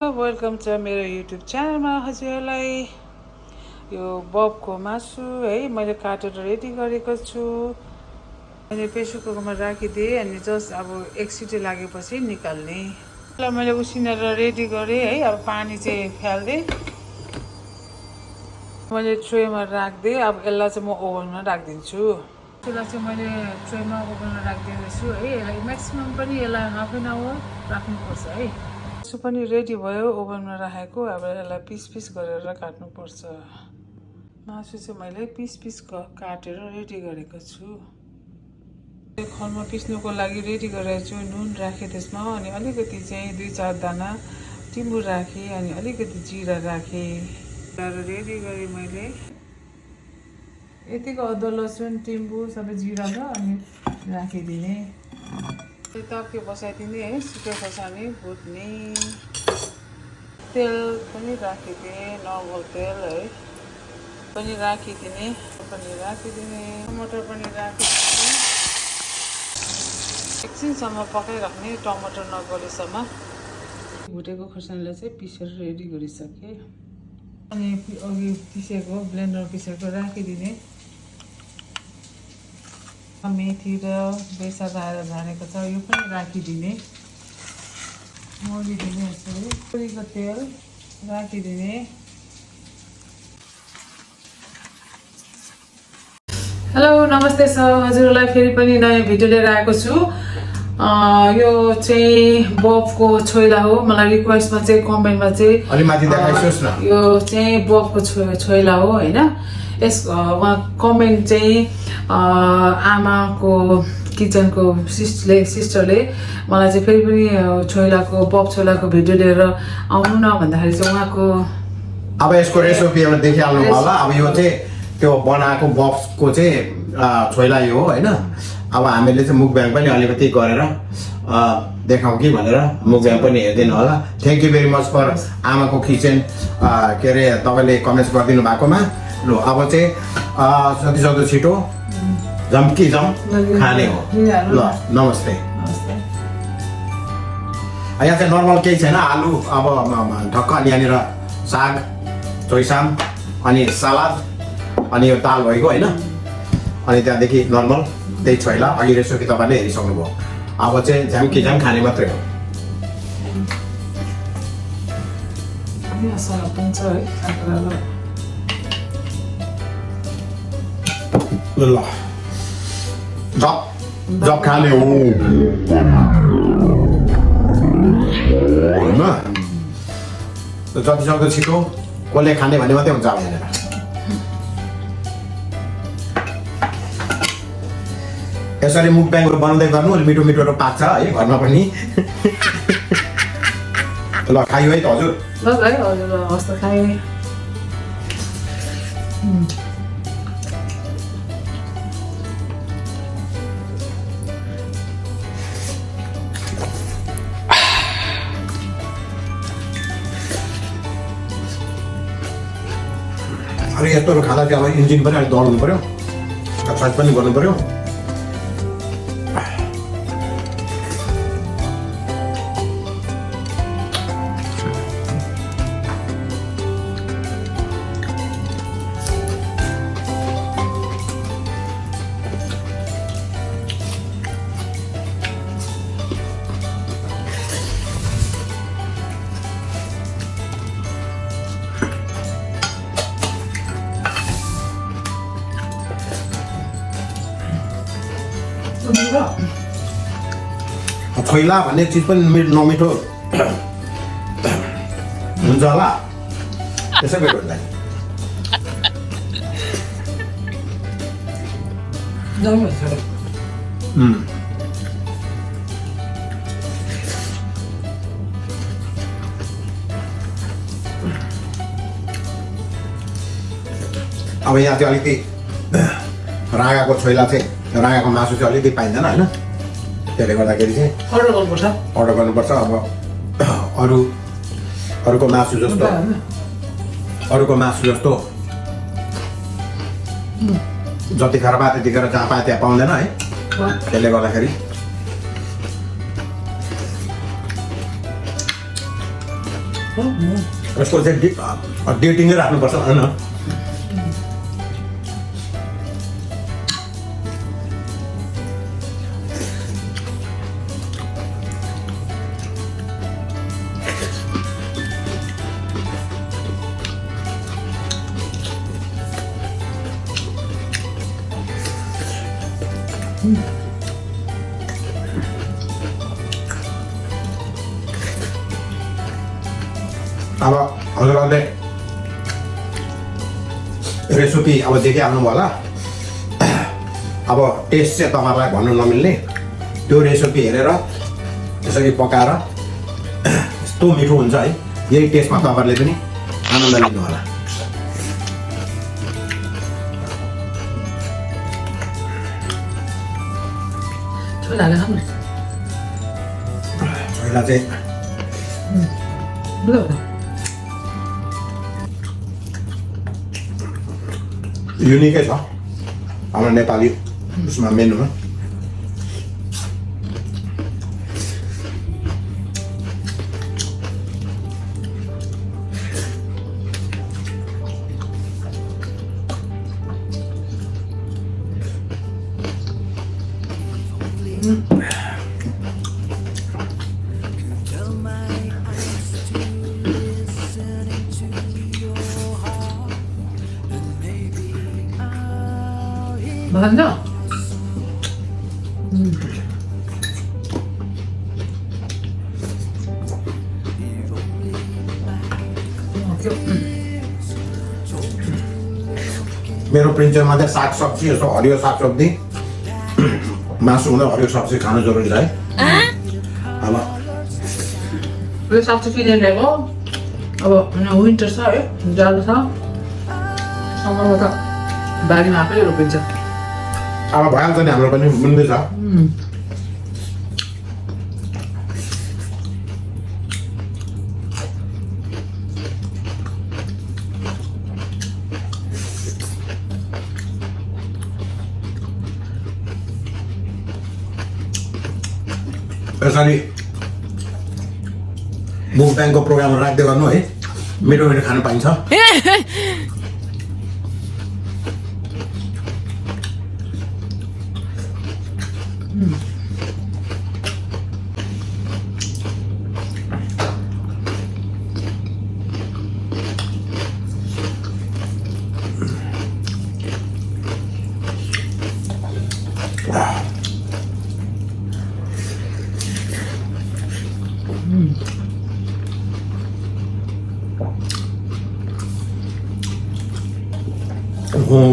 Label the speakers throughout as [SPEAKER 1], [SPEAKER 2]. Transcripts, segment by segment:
[SPEAKER 1] Welcome छ मेरो YouTube च्यानलमा हजुरहरूलाई यो बबको मासु है मैले काटेर रेडी गरेको छु। मैले प्रेसर कुकरमा राखिदिएँ अनि जस्ट अब एक सिटी लागेपछि निकाल्ने। ल मैले उसिनेर रेडी गरेँ है। अब पानी चाहिँ फाल्दिएँ, मैले ट्रेमा राख्दिएँ। अब यसलाई चाहिँ म ओभनमा राखिदिन्छु। यसलाई चाहिँ मैले ट्रेमा ओभनमा राखिदिँदैछु है। यसलाई म्याक्सिमम् पनि यसलाई हाफ एन आवर राख्नुपर्छ है। मासु पनि रेडी भयो ओभनमा राखेको। अब यसलाई पिस पिस गरेर काट्नुपर्छ। मासु चाहिँ मैले पिस पिस काटेर रेडी गरेको छु। खलमा पिस्नुको लागि रेडी गरेको छु। नुन राखेँ त्यसमा, अनि अलिकति चाहिँ 2-4 दाना टिम्बु राखेँ, अनि अलिकति जिरा राखेँ। रेडी गरेँ मैले। यतिको अदुवा लसुन टिम्बु सबै जिरा छ अनि राखिदिने। ताप्के बसाइदिने है। सुके खोर्सानी भुट्ने। तेल पनि राखिदिएँ, नर्मल तेल है पनि राखिदिने। टमाटर पनि राखिदिने। एकछिनसम्म पकाइराख्ने, टमाटर नगलेसम्म। भुटेको खोर्सानीलाई चाहिँ पिसेर रेडी गरिसकेँ। अनि अघि पिसेको ब्लेन्डर पिसेको राखिदिने। मेथी र बेसा झारेको छ, यो पनि राखिदिने। मोलिदिने यसरी। तोरीको तेल राखिदिने। हेलो नमस्ते हजुरहरूलाई फेरि पनि नयाँ भिडियो लिएर आएको छु। यो चाहिँ बबको छोइला हो। मलाई रिक्वेस्टमा चाहिँ कमेन्टमा चाहिँ यो चाहिँ बबको छोइला हो होइन। यस उहाँ कमेन्ट चाहिँ आमाको किचनको सिस्टरले मलाई चाहिँ फेरि पनि बब छोइलाको भिडियो लिएर आउनु न भन्दाखेरि चाहिँ उहाँको
[SPEAKER 2] अब यसको रेसिपी एउटा देखिहाल्नु होला। अब यो चाहिँ त्यो बनाएको बक्सको चाहिँ छोइला यो हो होइन। अब हामीले चाहिँ मुकब्याङ पनि अलिकति गरेर देखाउँ कि भनेर मुकब्याङ पनि हेरिदिनु होला। Thank you very much for आमाको किचन के अरे तपाईँले कमेन्ट्स गरिदिनु भएकोमा। ल अब चाहिँ जति सक्दो छिटो जम्की जम खाने हो। ल नमस्ते। यहाँ चाहिँ नर्मल केही छैन। आलु अब ढक्क, अनि यहाँनिर साग, चोइसाम, अनि सलाद, अनि यो दाल भएको होइन। अनि त्यहाँदेखि नर्मल त्यही छोइला। अघि रेसिपी तपाईँले हेरिसक्नुभयो। अब चाहिँ झ्याम्की झ्याम खाने मात्रै हो। ल जब खाने हो होइन। जति सक्दो छिटो कसले खाने भन्ने मात्रै हुन्छ अब यहाँनिर। यसरी मुकब्याङहरू बनाउँदै गर्नु, मिठो मिठोहरू पाक्छ है घरमा पनि। ल खायो है त हजुर।
[SPEAKER 1] ल है हजुर हस् त खाएँ।
[SPEAKER 2] अरे यस्तोहरू खाँदा चाहिँ अब इन्जिन पनि अलिक दौड्नु पऱ्यो, एक्सर्साइज पनि गर्नु पऱ्यो। छोइला भन्ने चिज पनि नमिठो हुन्छ होला त्यसै बेरलाई। अब यहाँ चाहिँ अलिकति राँगाको छोइला चाहिँ, राँगाको मासु चाहिँ अलिकति पाइँदैन होइन। त्यसले गर्दाखेरि चाहिँ अर्डर गर्नुपर्छ। अब अरूको मासु जस्तो जतिखेर पाए त्यतिखेर जहाँ पाए त्यहाँ पाउँदैन है। त्यसले गर्दाखेरि यसको चाहिँ डेटिङै राख्नुपर्छ होइन अब हजुरहरूले रेसिपी अब देखिहाल्नु होला अब टेस्ट चाहिँ तपाईँहरूलाई भन्नु नमिल्ने त्यो रेसिपी हेरेर त्यसरी पकाएर यस्तो मिठो हुन्छ है यही टेस्टमा तपाईँहरूले पनि आनन्द लिनु होला छोइला चाहिँ युनिकै छ हाम्रो नेपाली उसमा मेनुमा
[SPEAKER 1] 맞아?
[SPEAKER 2] मेरो प्रिन्चरमा चाहिँ सागसब्जी यस्तो हरियो सागसब्जी मासु हुँदा हरियो सब्जी खानु जरुरी छ है अब
[SPEAKER 1] 왜 삭스피네 내고 अब विन्टर छ है जाडो छ समरमा त बारीमा आफैले रोपिन्छ
[SPEAKER 2] अब भइहाल्छ नि हाम्रो पनि बुन्दैछ यसरी मुकब्याङको प्रोग्राम राख्दै गर्नु है मिठो मिठो खानु पाइन्छ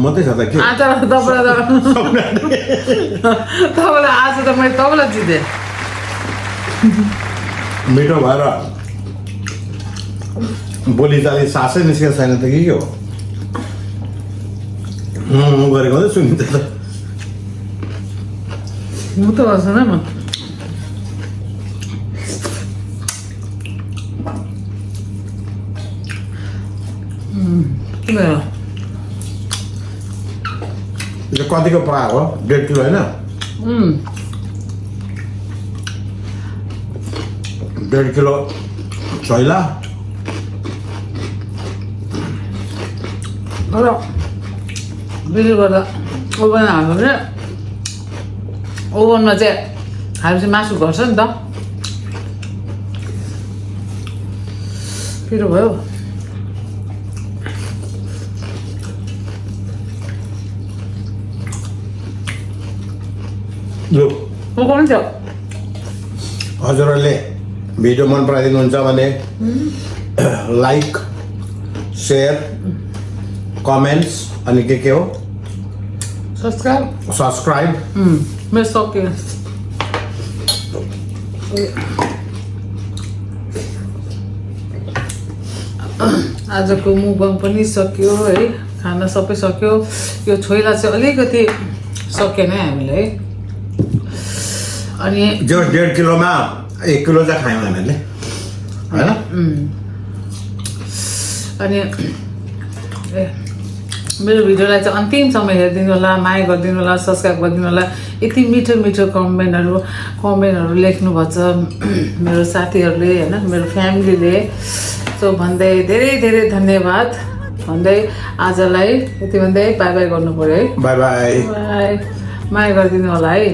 [SPEAKER 2] मात्रै छ त के
[SPEAKER 1] आज तपाईँलाई आज त मैले तपाईँलाई जितेँ
[SPEAKER 2] मिठो भएर बोलीचाली सासै निस्केको छैन त के हो गरेको त सुनिन्छ त
[SPEAKER 1] म त गर्छु न म
[SPEAKER 2] यो कतिको पकाएको 1.5 किलो होइन 1.5 किलो छोइला
[SPEAKER 1] र बिक्री गर्दा ओभन हाल्नु भने ओभनमा चाहिँ हालेपछि मासु घट्छ नि त पिरो भयो
[SPEAKER 2] लु
[SPEAKER 1] पकाउनु थियो
[SPEAKER 2] हजुरहरूले भिडियो मन पराइदिनुहुन्छ भने लाइक सेयर कमेन्ट्स अनि के हो सब्सक्राइब
[SPEAKER 1] मेरो सक्यो आजको मुकबाङ पनि सक्यो है खाना सबै सक्यो यो छोइला चाहिँ अलिकति सकेन है हामीले है अनि
[SPEAKER 2] जो 1.5 किलोमा 1 किलो चाहिँ खायौँ हामीले होइन
[SPEAKER 1] अनि मेरो भिडियोलाई चाहिँ अन्तिमसम्म हेरिदिनु होला माया गरिदिनु होला सब्सक्राइब गरिदिनु होला यति मिठो मिठो कमेन्टहरू लेख्नुभएको छ मेरो साथीहरूले होइन मेरो फ्यामिलीले। सो भन्दै धेरै धेरै धन्यवाद भन्दै आजलाई यति भन्दै बाई बाई गर्नु पऱ्यो है।
[SPEAKER 2] By by.
[SPEAKER 1] बाई, माया गरिदिनु होला है।